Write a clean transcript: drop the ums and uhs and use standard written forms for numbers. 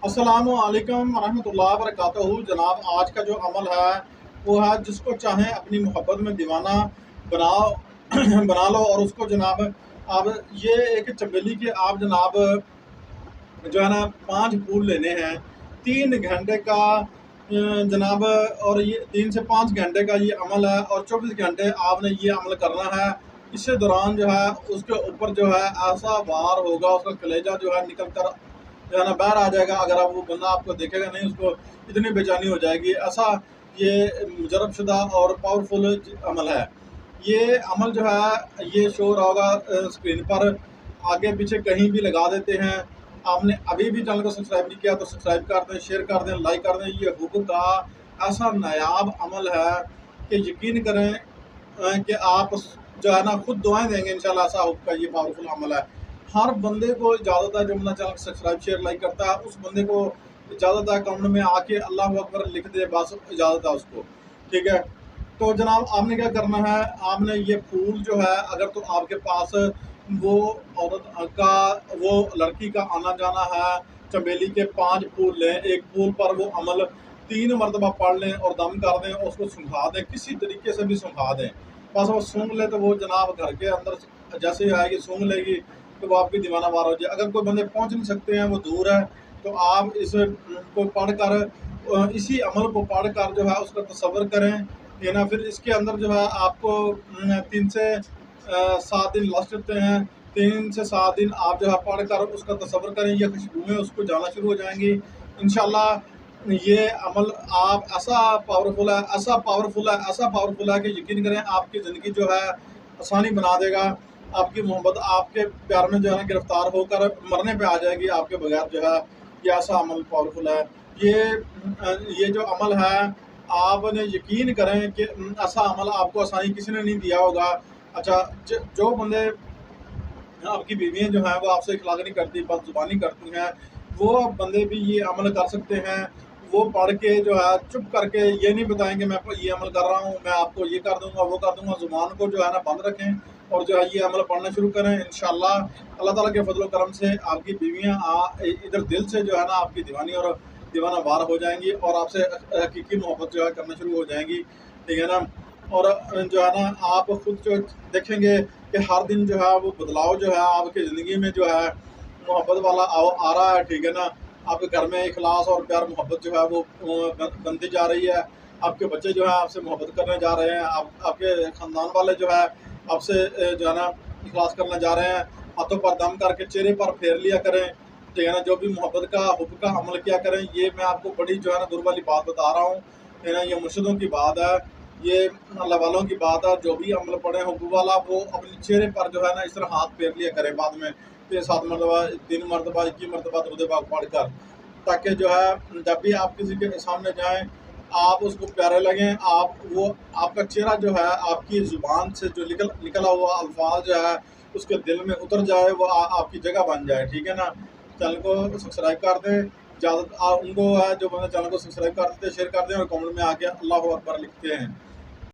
अस्सलामुअलैकुम वरहमतुल्लाहि वबरकातुहू। जनाब, आज का जो अमल है वो है, जिसको चाहें अपनी मोहब्बत में दीवाना बनाओ बना लो। और उसको जनाब, अब ये एक चमेली के आप जनाब जो है ना 5 फूल लेने हैं। 3 घंटे का जनाब, और ये 3 से 5 घंटे का ये अमल है, और 24 घंटे आपने ये अमल करना है। इसके दौरान जो है उसके ऊपर जो है ऐसा वार होगा, उसका कलेजा जो है निकल कर जो है ना बाहर आ जाएगा। अगर आप वो बंदा आपको देखेगा नहीं, उसको इतनी बेचैनी हो जाएगी। ऐसा ये मुजरब शुदा और पावरफुल अमल है। ये अमल जो है ये शो रहा होगा स्क्रीन पर, आगे पीछे कहीं भी लगा देते हैं। आपने अभी भी चैनल को सब्सक्राइब नहीं किया तो सब्सक्राइब कर दें, शेयर कर दें, लाइक कर दें। ये हुक का ऐसा नायाब अमल है कि यकीन करें कि आप जो है ना खुद दुआएं देंगे इंशाल्लाह। ऐसा हुक का ये पावरफुल अमल है। हर बंदे को इजाज़त है, जो बंदा चैनल को सब्सक्राइब शेयर लाइक करता है, उस बंदे को इजाज़त है कमेंट में आके अल्लाह अकबर लिख दे, बस इजाज़त है उसको। ठीक है, तो जनाब आपने क्या करना है, आपने ये फूल जो है, अगर तो आपके पास वो औरत का वो लड़की का आना जाना है, चमेली के 5 फूल लें। एक फूल पर वो अमल 3 मरतबा पढ़ लें और दम कर दें, और उसको सूंघा दें, किसी तरीके से भी सूंघा दें। बस वो सूंघ ले तो वो जनाब घर के अंदर जैसे ही आएगी सूंघ लेगी तो वो आपकी दीवाना वार हो जाए। अगर कोई बंदे पहुंच नहीं सकते हैं, वो दूर है, तो आप इस को पढ़ कर इसी अमल को पढ़ कर जो है उसका तसव्वुर करें। ये ना फिर इसके अंदर जो है आपको 3 से 7 दिन लग सकते हैं। 3 से 7 दिन आप जो है पढ़ कर उसका तसव्वुर करें, ये खुशबुएँ उसको जाना शुरू हो जाएंगी इंशाल्लाह। ये अमल आप ऐसा पावरफुल है, ऐसा पावरफुल है, ऐसा पावरफुल है कि यकीन करें आपकी ज़िंदगी जो है आसानी बना देगा। आपकी मोहब्बत आपके प्यार में जो है ना गिरफ्तार होकर मरने पे आ जाएगी आपके बगैर। जो है ये ऐसा अमल पावरफुल है। ये जो अमल है, आपने यकीन करें कि ऐसा अमल आपको आसानी किसी ने नहीं दिया होगा। अच्छा, जो बंदे आपकी बीवियाँ जो हैं वो आपसे इखलाक नहीं करती, बदजुबानी करती हैं, वो बंदे भी ये अमल कर सकते हैं। वो पढ़ के जो है चुप करके ये नहीं बताएंगे मैं ये अमल कर रहा हूँ, मैं आपको ये कर दूंगा वो कर दूंगा। ज़ुबान को जो है ना बंद रखें और जो है ये अमल पढ़ना शुरू करें। इंशाल्लाह अल्लाह ताला के फजल करम से आपकी बीवियाँ इधर दिल से जो है ना आपकी दीवानी और दीवाना वार हो जाएंगी, और आपसे हकीकी मोहब्बत जो है करना शुरू हो जाएंगी। ठीक है ना। और जो है ना आप खुद जो देखेंगे कि हर दिन जो है वो बदलाव जो है आपकी ज़िंदगी में जो है मोहब्बत वाला आ रहा है। ठीक है ना। आपके घर में इखलास और प्यार मोहब्बत जो है वो बनती जा रही है। आपके बच्चे जो है आपसे मोहब्बत करने जा रहे हैं। आपके ख़ानदान वाले जो है आपसे जो है ना इखलास करने जा रहे हैं। हाथों पर दम करके चेहरे पर फेर लिया करें। ठीक है ना। जो भी मोहब्बत का हुक्म का अमल किया करें। ये मैं आपको बड़ी जो है ना दूर वाली बात बता रहा हूँ। है ना, ये मुर्शिदों की बात है, ये अल्लाह वालों की बात है। जो भी अमल पढ़े हुक्म वाला, वो अपने चेहरे पर जो है ना इस तरह हाथ फेर लिया करे बाद में 6-7 मरतबा, 3 मरतबा, 21 मरतबा दरूद पाक पढ़ कर, ताकि जो है जब भी आप किसी के सामने जाएं आप उसको प्यारे लगें। आप वो आपका चेहरा जो है आपकी ज़ुबान से जो निकला हुआ अल्फाज जो है उसके दिल में उतर जाए, वो आपकी जगह बन जाए। ठीक है ना। चैनल को सब्सक्राइब कर दें। ज़्यादा उनको है जो बंदा चैनल को सब्सक्राइब कर देते शेयर कर दें और कमेंट में आके अल्लाह अकबर लिखते हैं।